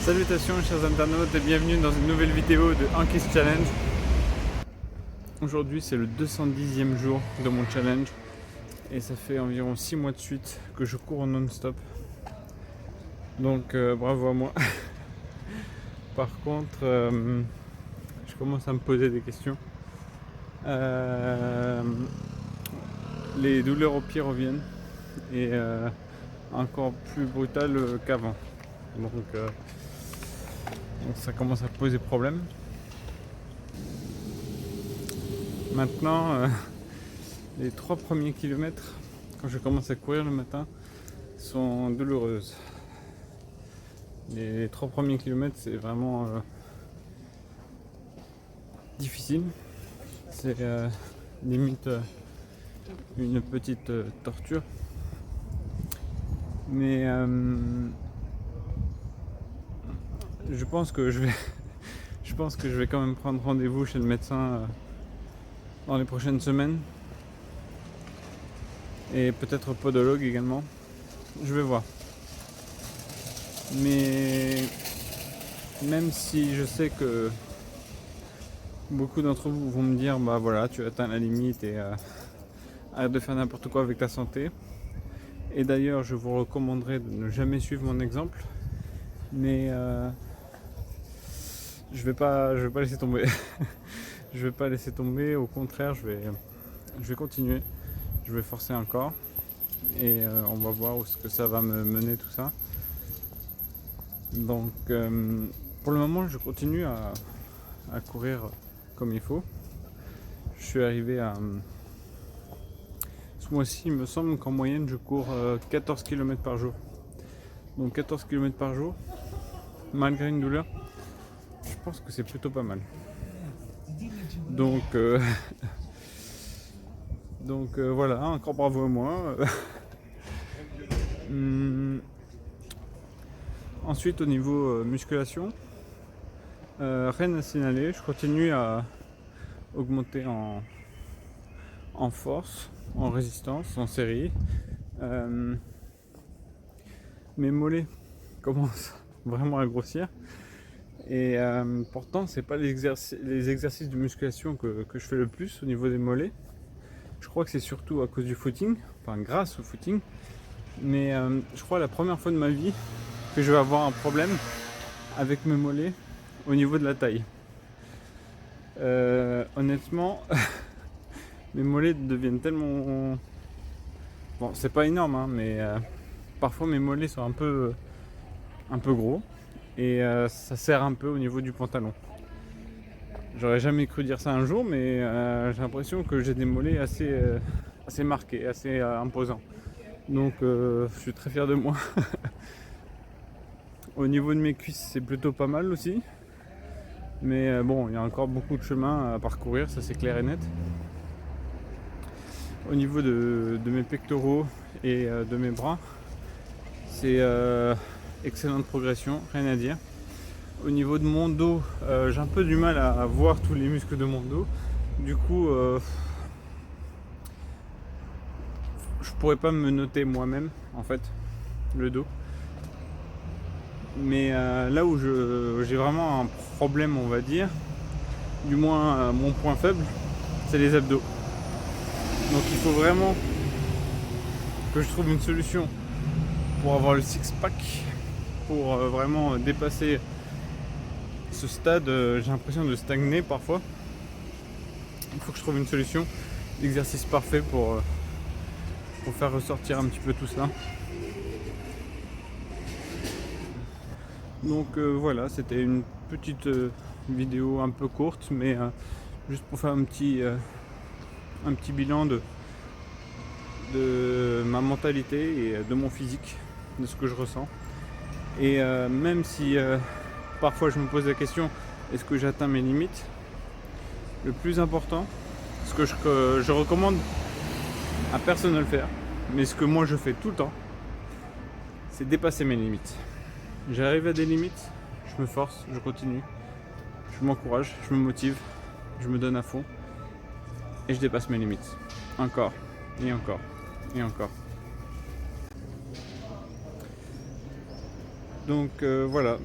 Salutations chers internautes et bienvenue dans une nouvelle vidéo de Anki's Challenge. Aujourd'hui c'est le 210e jour de mon challenge et ça fait environ 6 mois de suite que je cours en non-stop. Donc bravo à moi. Par contre je commence à me poser des questions. Les douleurs au pied reviennent et encore plus brutales qu'avant. Donc ça commence à poser problème. Maintenant, les 3 premiers kilomètres, quand je commence à courir le matin, sont douloureuses. Les 3 premiers kilomètres, c'est vraiment difficile. C'est limite une petite torture. Mais je pense que je vais quand même prendre rendez-vous chez le médecin dans les prochaines semaines. Et peut-être podologue également. Je vais voir. Mais même si je sais que beaucoup d'entre vous vont me dire bah voilà, tu atteins la limite et arrête de faire n'importe quoi avec ta santé. Et d'ailleurs, je vous recommanderais de ne jamais suivre mon exemple. Mais je vais pas laisser tomber. Je vais pas laisser tomber, au contraire, je vais continuer. Je vais forcer encore et on va voir où ce que ça va me mener tout ça. Donc pour le moment, je continue à courir comme il faut. Je suis arrivé à ce mois-ci, il me semble qu'en moyenne, je cours 14 km par jour. Donc 14 km par jour, malgré une douleur, je pense que c'est plutôt pas mal. Donc voilà, encore bravo à moi. Ensuite au niveau musculation, rien à signaler, je continue à augmenter en force, en résistance, en série. Mes mollets commencent vraiment à grossir. Et pourtant c'est pas les exercices de musculation que je fais le plus au niveau des mollets. Je crois que c'est surtout à cause du footing, enfin grâce au footing. Mais je crois la première fois de ma vie que je vais avoir un problème avec mes mollets au niveau de la taille. Honnêtement, mes mollets deviennent tellement... Bon, c'est pas énorme, hein, mais parfois mes mollets sont un peu gros. Et ça serre un peu au niveau du pantalon. J'aurais jamais cru dire ça un jour, mais j'ai l'impression que j'ai des mollets assez marqués, assez imposants. Donc je suis très fier de moi. Au niveau de mes cuisses, c'est plutôt pas mal aussi. Mais bon, il y a encore beaucoup de chemin à parcourir, ça c'est clair et net. Au niveau de mes pectoraux et de mes bras, c'est excellente progression, rien à dire. Au niveau de mon dos, j'ai un peu du mal à voir tous les muscles de mon dos. Du coup, je pourrais pas me noter moi-même, en fait, le dos. Mais là où j'ai vraiment un problème, on va dire, du moins mon point faible, c'est les abdos. Donc il faut vraiment que je trouve une solution pour avoir le six-pack, pour vraiment dépasser ce stade. J'ai l'impression de stagner parfois. Il faut que je trouve une solution, l'exercice parfait pour faire ressortir un petit peu tout cela. Donc voilà, c'était une petite vidéo un peu courte, mais juste pour faire un petit bilan de ma mentalité et de mon physique, de ce que je ressens. Et même si parfois je me pose la question, est-ce que j'atteins mes limites? Le plus important, ce que je recommande à personne de le faire, mais ce que moi je fais tout le temps, c'est dépasser mes limites. J'arrive à des limites, je me force, je continue, je m'encourage, je me motive, je me donne à fond et je dépasse mes limites. Encore, et encore, et encore. Donc voilà,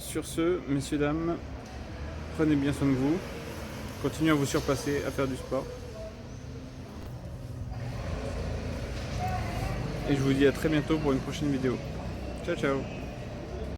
Sur ce, messieurs, dames, prenez bien soin de vous. Continuez à vous surpasser, à faire du sport. Et je vous dis à très bientôt pour une prochaine vidéo. Ciao ciao.